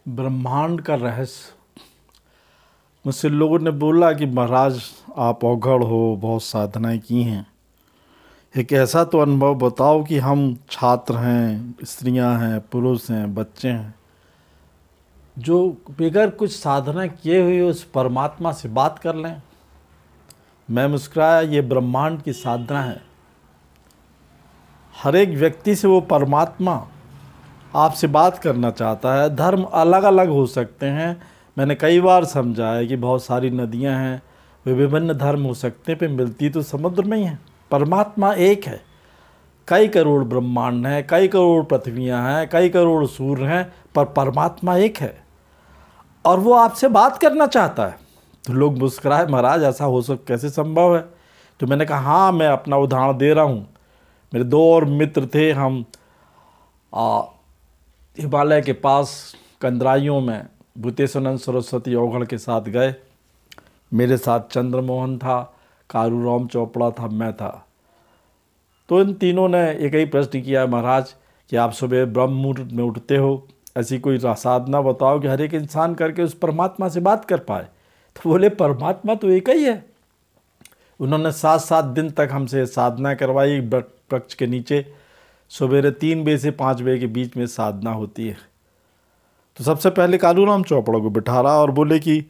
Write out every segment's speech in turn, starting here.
ब्रह्मांड का रहस्य। मुझसे लोगों ने बोला कि महाराज आप अवगढ़ हो, बहुत साधनाएं की हैं, एक ऐसा तो अनुभव बताओ कि हम छात्र हैं, स्त्रियां हैं, पुरुष हैं, बच्चे हैं, जो बगैर कुछ साधना किए हुए उस परमात्मा से बात कर लें। मैं मुस्कुराया, ये ब्रह्मांड की साधना है। हर एक व्यक्ति से वो परमात्मा आपसे बात करना चाहता है। धर्म अलग अलग हो सकते हैं। मैंने कई बार समझा है कि बहुत सारी नदियां हैं, वे विभिन्न धर्म हो सकते हैं, पर मिलती तो समुद्र में ही है। परमात्मा एक है। कई करोड़ ब्रह्मांड हैं, कई करोड़ पृथ्वियां हैं, कई करोड़ सूर्य हैं, पर परमात्मा एक है और वो आपसे बात करना चाहता है। तो लोग मुस्कुराए, महाराज ऐसा हो कैसे संभव है? तो मैंने कहा हाँ, मैं अपना उदाहरण दे रहा हूँ। मेरे दो और मित्र थे, हम हिमालय के पास कंदराइयों में भूतेश्वरानंद सरस्वती अवगढ़ के साथ गए। मेरे साथ चंद्रमोहन था, कारूराम चोपड़ा था, मैं था। तो इन तीनों ने एक ही प्रश्न किया, महाराज कि आप सुबह ब्रह्म मुहूर्त में उठते हो, ऐसी कोई साधना बताओ कि हर एक इंसान करके उस परमात्मा से बात कर पाए। तो बोले परमात्मा तो एक ही है। उन्होंने 7-7 दिन तक हमसे साधना करवाई वृक्ष के नीचे। सवेरे 3 बजे से 5 बजे के बीच में साधना होती है। तो सबसे पहले कालूराम चोपड़ा को बिठा रहा और बोले कि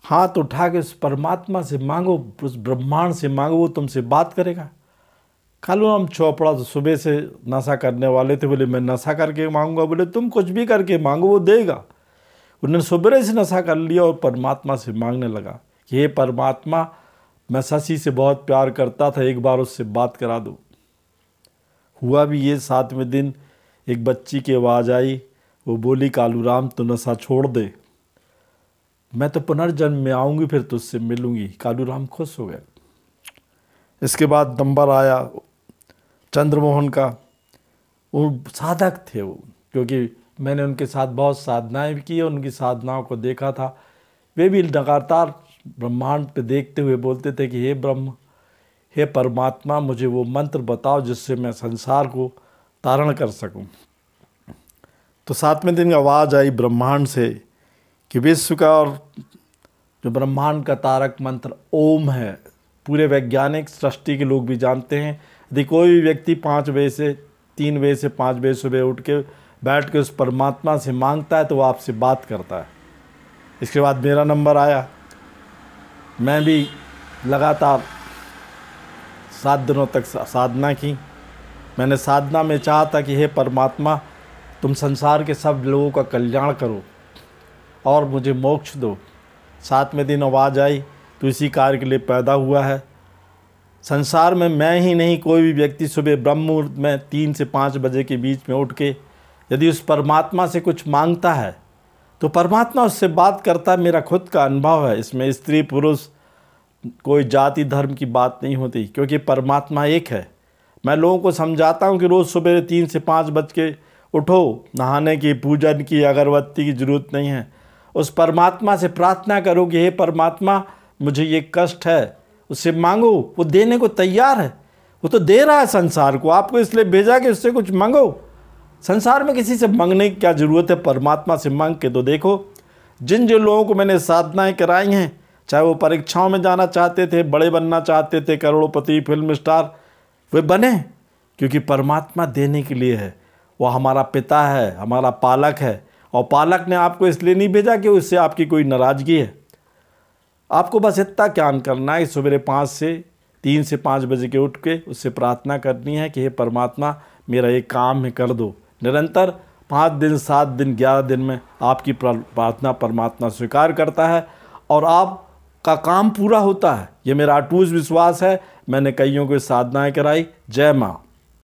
हाथ उठा के उस परमात्मा से मांगो, उस ब्रह्मांड से मांगो, वो तुमसे बात करेगा। कालूराम चोपड़ा तो सुबह से नशा करने वाले थे, बोले मैं नशा करके मांगूंगा। बोले तुम कुछ भी करके मांगो, वो देगा। उन्होंने सुबह से नशा कर लिया और परमात्मा से मांगने लगा कि हे परमात्मा, मैं शशि से बहुत प्यार करता था, एक बार उससे बात करा दो। हुआ भी ये 7वें दिन एक बच्ची की आवाज़ आई, वो बोली कालूराम तो नशा छोड़ दे, मैं तो पुनर्जन्म में आऊँगी, फिर तुझसे मिलूँगी। कालूराम खुश हो गए। इसके बाद नंबर आया चंद्रमोहन का। वो साधक थे वो, क्योंकि मैंने उनके साथ बहुत साधनाएं भी की, उनकी साधनाओं को देखा था। वे भी लगातार ब्रह्मांड पे देखते हुए बोलते थे कि हे ब्रह्म, हे परमात्मा, मुझे वो मंत्र बताओ जिससे मैं संसार को तारण कर सकूं। तो 7वें दिन आवाज़ आई ब्रह्मांड से कि विश्व का और जो ब्रह्मांड का तारक मंत्र ओम है। पूरे वैज्ञानिक सृष्टि के लोग भी जानते हैं। यदि कोई भी व्यक्ति 3 बजे से 5 बजे सुबह उठ के बैठ के उस परमात्मा से मांगता है तो वो आपसे बात करता है। इसके बाद मेरा नंबर आया। मैं भी लगातार 7 दिनों तक साधना की। मैंने साधना में चाहा था कि हे परमात्मा, तुम संसार के सब लोगों का कल्याण करो और मुझे मोक्ष दो। 7वें दिन आवाज़ आई, तो इसी कार्य के लिए पैदा हुआ है। संसार में मैं ही नहीं, कोई भी व्यक्ति सुबह ब्रह्म मुहूर्त में 3 से 5 बजे के बीच में उठ के यदि उस परमात्मा से कुछ मांगता है तो परमात्मा उससे बात करता है। मेरा खुद का अनुभव है। इसमें स्त्री पुरुष कोई जाति धर्म की बात नहीं होती, क्योंकि परमात्मा एक है। मैं लोगों को समझाता हूँ कि रोज़ सुबह 3 से 5 बज के उठो, नहाने की, पूजन की, अगरबत्ती की ज़रूरत नहीं है। उस परमात्मा से प्रार्थना करो कि हे परमात्मा, मुझे ये कष्ट है, उससे मांगो, वो देने को तैयार है। वो तो दे रहा है संसार को, आपको इसलिए भेजा कि उससे कुछ मांगो। संसार में किसी से मांगने की क्या ज़रूरत है? परमात्मा से मांग के तो देखो। जिन लोगों को मैंने साधनाएं कराई हैं, चाहे वो परीक्षाओं में जाना चाहते थे, बड़े बनना चाहते थे, करोड़पति, फिल्म स्टार, वे बने, क्योंकि परमात्मा देने के लिए है। वो हमारा पिता है, हमारा पालक है, और पालक ने आपको इसलिए नहीं भेजा कि उससे आपकी कोई नाराज़गी है। आपको बस इतना ज्ञान करना है कि सुबह 3 से 5 बजे के उठ के उससे प्रार्थना करनी है कि हे परमात्मा, मेरा एक काम है, कर दो। निरंतर 5 दिन, 7 दिन, 11 दिन में आपकी प्रार्थना परमात्मा स्वीकार करता है और आपका काम पूरा होता है। ये मेरा अटूट विश्वास है। मैंने कईयों को साधनाएं कराई। जय माँ।